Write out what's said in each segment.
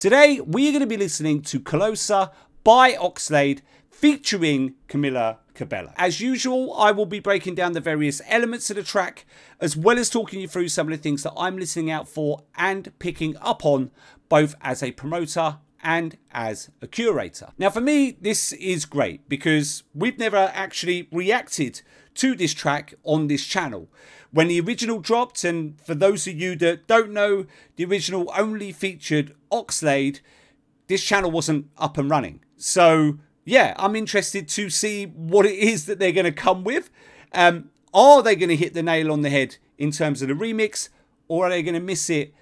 Today, we are going to be listening to Closer by Oxlade featuring Camila Cabello. As usual, I will be breaking down the various elements of the track, as well as talking you through some of the things that I'm listening out for and picking up on, both as a promoter and as a curator. Now, for me, this is great because we've never actually reacted to this track on this channel. When the original dropped, and for those of you that don't know, the original only featured Oxlade, this channel wasn't up and running. So yeah, I'm interested to see what it is that they're going to come with. Are they going to hit the nail on the head in terms of the remix, or are they going to miss it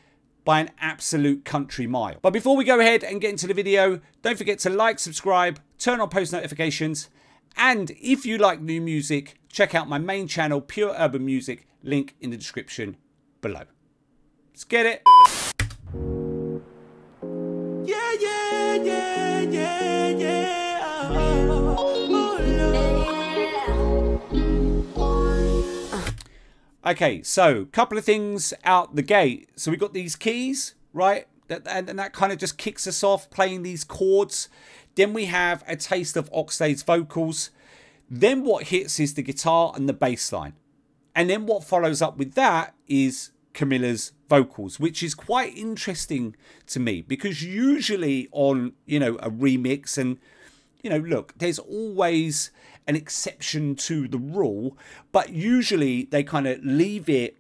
by an absolute country mile? But before we go ahead and get into the video, don't forget to like, subscribe, turn on post notifications, and if you like new music, check out my main channel, Pure Urban Music, link in the description below. Let's get it. Yeah, yeah, yeah, yeah, yeah. Oh, Lord. Okay, so a couple of things out the gate. So we got these keys, right? And that kind of just kicks us off, playing these chords. Then we have a taste of Oxlade's vocals. Then what hits is the guitar and the bass line. And then what follows up with that is Camila's vocals, which is quite interesting to me, because usually on, you know, a remix, and, you know, look, there's always an exception to the rule, but usually they kind of leave it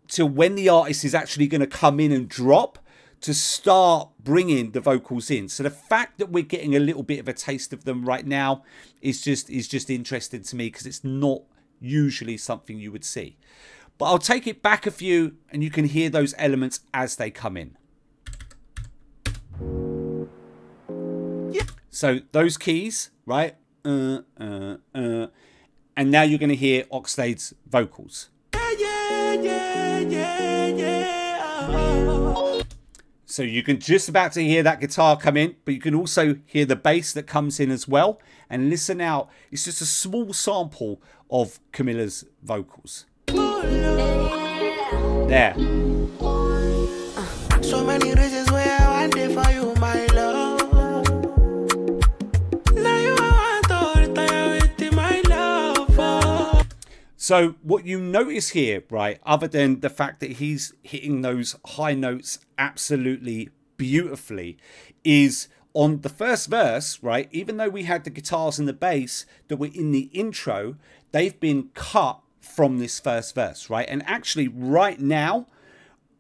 till when the artist is actually going to come in and drop to start bringing the vocals in. So the fact that we're getting a little bit of a taste of them right now is just interesting to me, because it's not usually something you would see. But I'll take it back a few and you can hear those elements as they come in. Yeah. So those keys, right? And now you're going to hear Oxlade's vocals. So you can just about to hear that guitar come in, but you can also hear the bass that comes in as well. And listen out, it's just a small sample of Camila's vocals. There. So many reasons where I want it for you, my love. Now you want to retire with my love. So what you notice here, right, other than the fact that he's hitting those high notes absolutely beautifully, is on the first verse, right, even though we had the guitars and the bass that were in the intro, they've been cut from this first verse, right? And actually right now,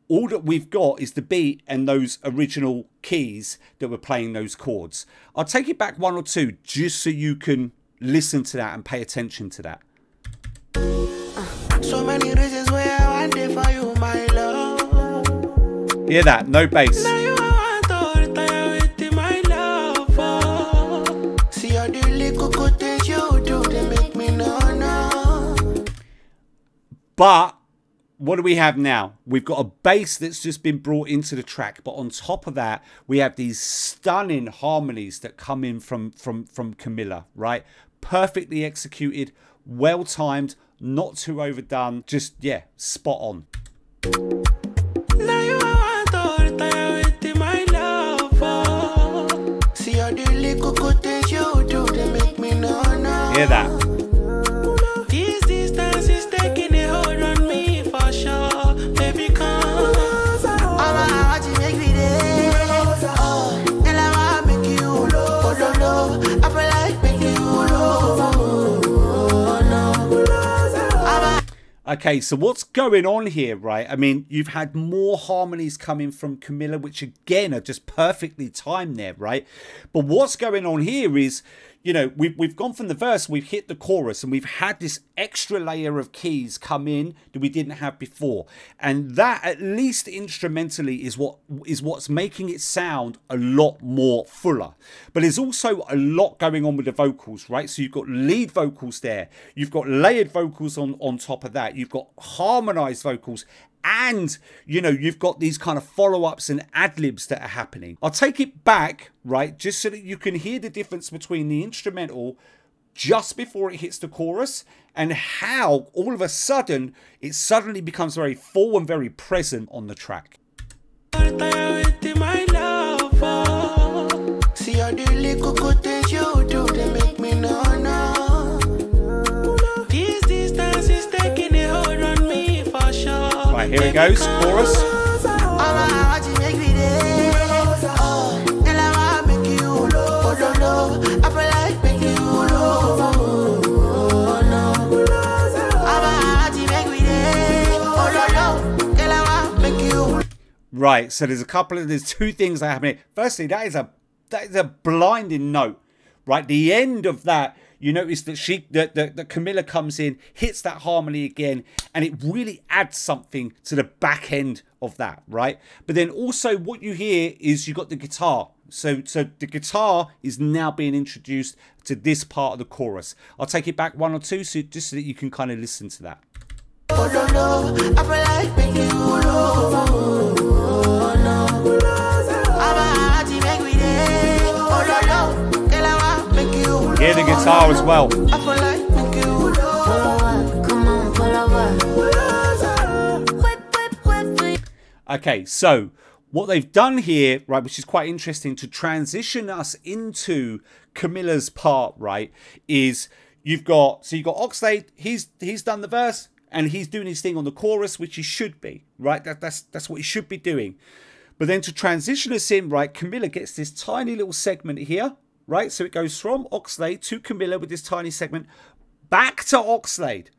all that we've got is the beat and those original keys that were playing those chords. I'll take it back one or two just so you can listen to that and pay attention to that. So many reasons where I want it for you, my love. Hear that? No bass. Now you want to retire with my love. See all the little good things you do, they make me know. But what do we have now? We've got a bass that's just been brought into the track, but on top of that, we have these stunning harmonies that come in from Camila, right? Perfectly executed, well timed, not too overdone, just, yeah, spot on. Now you want to retire with my love. See all the little good things you do, they make me know. Hear that? This distance is taking a hold on me for sure. Baby, come. I'ma watch you make me there. Oh, and I wanna make you low. Oh, no, I feel like making you low. Okay, so what's going on here, right? I mean, you've had more harmonies coming from Camila, which again are just perfectly timed there, right? But what's going on here is, you know, we've gone from the verse, we've hit the chorus, and we've had this extra layer of keys come in that we didn't have before. And that, at least instrumentally, is what's making it sound a lot more fuller. But there's also a lot going on with the vocals, right? So you've got lead vocals there, you've got layered vocals on top of that, you've got harmonized vocals, and, you know, you've got these kind of follow-ups and ad-libs that are happening. I'll take it back, right, just so that you can hear the difference between the instrumental just before it hits the chorus and how all of a sudden it suddenly becomes very full and very present on the track. My love. Here it goes, chorus. Right, so there's two things that happen here. Firstly, that is a blinding note. Right, the end of that, you notice that that Camila comes in, hits that harmony again, and it really adds something to the back end of that, right? But then also what you hear is you got the guitar. So the guitar is now being introduced to this part of the chorus. I'll take it back one or two, just so that you can kind of listen to that. Hear the guitar as well. Okay, so what they've done here, right, which is quite interesting to transition us into Camila's part, right, is you've got Oxlade, he's done the verse and he's doing his thing on the chorus, which he should be, right? That's what he should be doing. But then to transition us in, right, Camila gets this tiny little segment here, right? So it goes from Oxlade to Camila with this tiny segment back to Oxlade,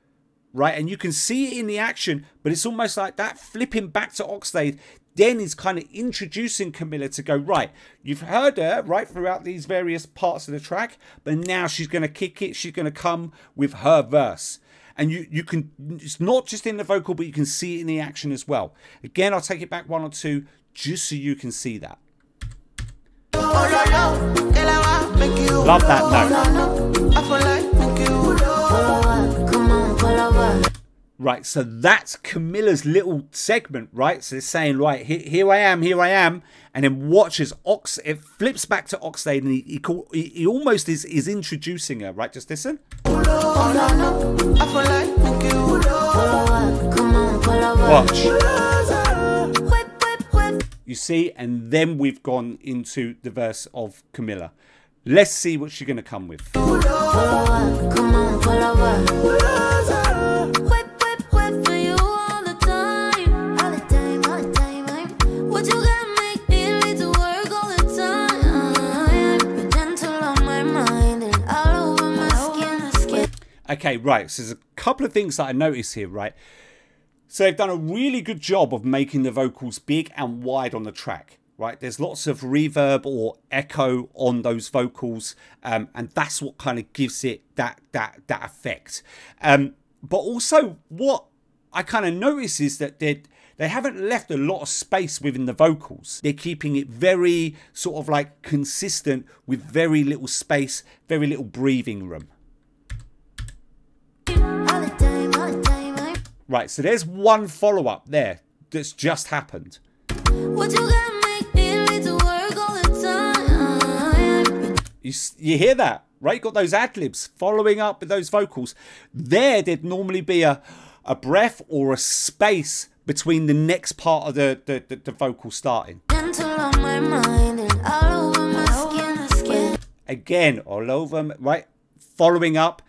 right? And you can see it in the action, but it's almost like that flipping back to Oxlade then is kind of introducing Camila to go, right, you've heard her, right, throughout these various parts of the track, but now she's going to kick it. She's going to come with her verse. And you can, it's not just in the vocal, but you can see it in the action as well. Again, I'll take it back one or two just so you can see that. Love that note. Right, so that's Camila's little segment, right? So it's saying, right, here I am, and then watch as it flips back to Oxlade, and he almost is introducing her, right? Just listen. Watch. You see, and then we've gone into the verse of Camila. Let's see what she's going to come with. Okay, right, so there's a couple of things that I notice here, right? So they've done a really good job of making the vocals big and wide on the track, right? There's lots of reverb or echo on those vocals, and that's what kind of gives it that effect. But also what I kind of notice is that they haven't left a lot of space within the vocals. They're keeping it very sort of like consistent with very little space, very little breathing room. Right, so there's one follow-up there that's just happened. You hear that, right? You got those ad-libs following up with those vocals. There'd normally be a breath or a space between the next part of the vocal starting. Again, all over, right? Following up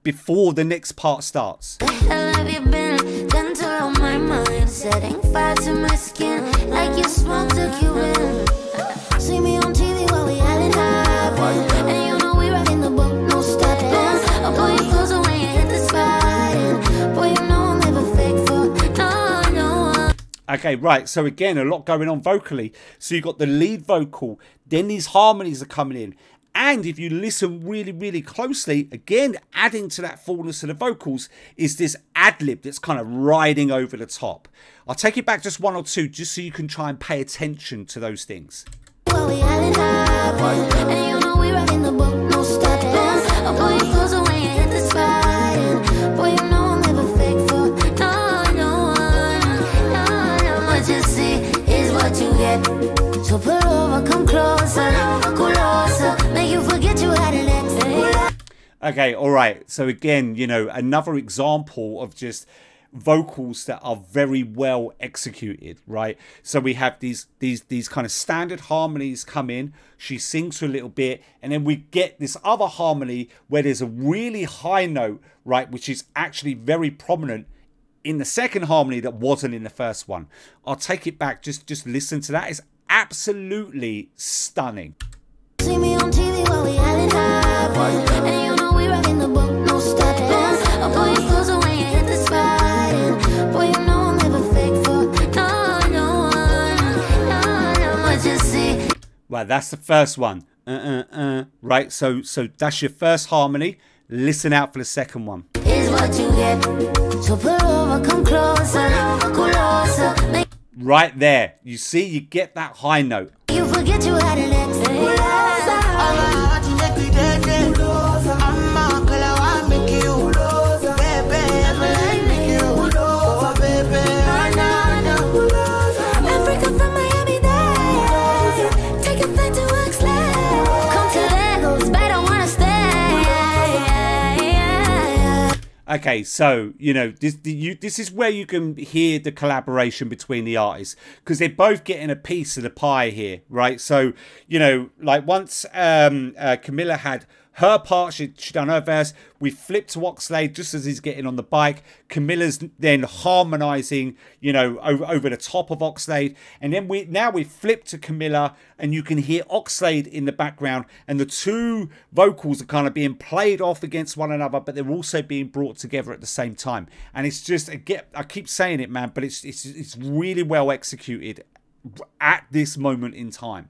before the next part starts. Setting fire to my skin like you smoked a Cuban. See me on TV while we had it happen, and you know we rockin' the boat, no stopping. I'll pull you closer when you hit the spot, and boy, you know I'll never fake for no. Okay, right, so again, a lot going on vocally. So you've got the lead vocal, then these harmonies are coming in. And if you listen really, really closely, again, adding to that fullness of the vocals is this ad-lib that's kind of riding over the top. I'll take it back just one or two just so you can try and pay attention to those things. So pull over, come closer, make you forget you had an ex. Okay, all right. So again, you know, another example of just vocals that are very well executed, right? So we have these kind of standard harmonies come in. She sings for a little bit, and then we get this other harmony where there's a really high note, right, which is actually very prominent in the second harmony that wasn't in the first one. I'll take it back. Just listen to that. It's absolutely stunning. See me on TV while we having happen. And you know we rocking the boat, no stopping. I'll pull you closer when you hit the spot. And boy, you know I'm never fake for no one. What you see? Right, that's the first one. Right, so that's your first harmony. Listen out for the second one. Is what you get. So pull over, come closer, closer. Right there, you see, you get that high note. You forget you had an ex. Okay, so, you know, this is where you can hear the collaboration between the artists, because they're both getting a piece of the pie here, right? So, you know, like once Camila had her part, she done her verse, we flipped to Oxlade just as he's getting on the bike. Camila's then harmonizing, you know, over the top of Oxlade, and then we flip to Camila, and you can hear Oxlade in the background, and the two vocals are kind of being played off against one another, but they're also being brought together at the same time. And it's just, again, I keep saying it, man, but it's really well executed at this moment in time.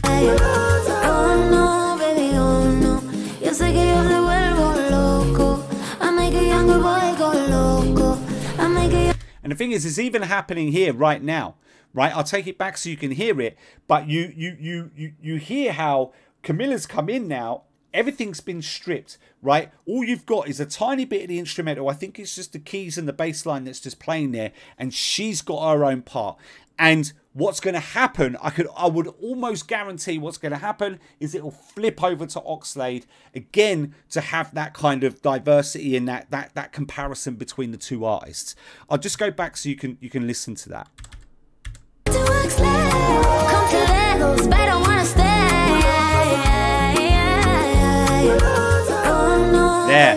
Oh no, baby, oh no. Yo sé que yo me vuelvo loco. I make a younger boy go loco. I make a... And the thing is, it's even happening here right now, right? I'll take it back so you can hear it, but you hear how Camila's come in now. Everything's been stripped, right? All you've got is a tiny bit of the instrumental. I think it's just the keys and the bass line that's just playing there, and she's got her own part. And what's going to happen, I would almost guarantee what's going to happen is it'll flip over to Oxlade again to have that kind of diversity and that comparison between the two artists. I'll just go back so you can listen to that. There.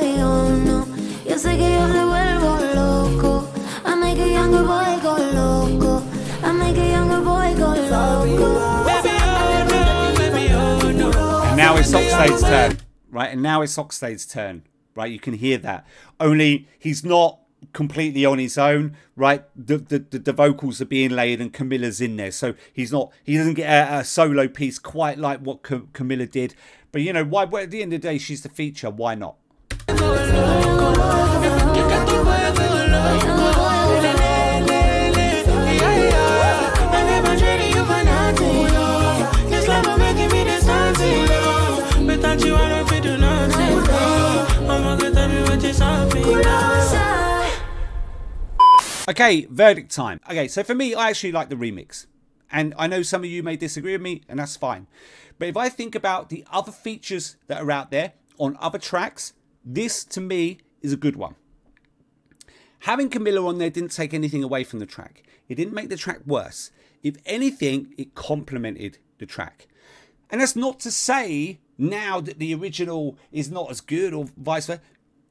And now it's Oxlade's turn, right? And now it's Oxlade's turn, right? You can hear that. Only he's not completely on his own, right? The vocals are being laid and Camila's in there, so he doesn't get a solo piece quite like what Camila did. But you know, why? At the end of the day, she's the feature. Why not? Okay, verdict time. Okay, so for me, I actually like the remix. And I know some of you may disagree with me, and that's fine. But if I think about the other features that are out there on other tracks, this to me is a good one. Having Camila on there didn't take anything away from the track. It didn't make the track worse. If anything, it complemented the track. And that's not to say now that the original is not as good or vice versa.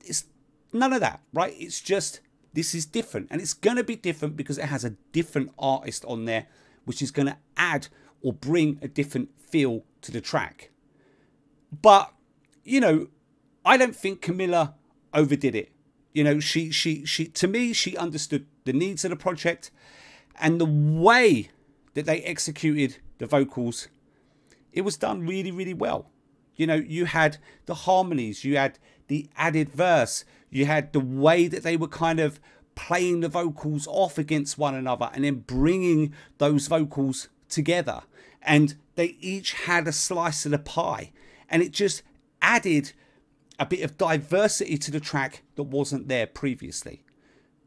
It's none of that, right? It's just, this is different. And it's going to be different because it has a different artist on there, which is going to add or bring a different feel to the track. But, you know, I don't think Camila overdid it. You know, she to me, she understood the needs of the project, and the way that they executed the vocals, it was done really, really well. You know, you had the harmonies, you had the added verse, you had the way that they were kind of playing the vocals off against one another and then bringing those vocals together. And they each had a slice of the pie, and it just added a bit of diversity to the track that wasn't there previously.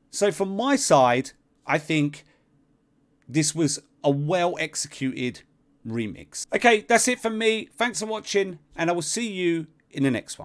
So from my side, I think this was a well executed remix. Okay, that's it from me. Thanks for watching, and I will see you in the next one.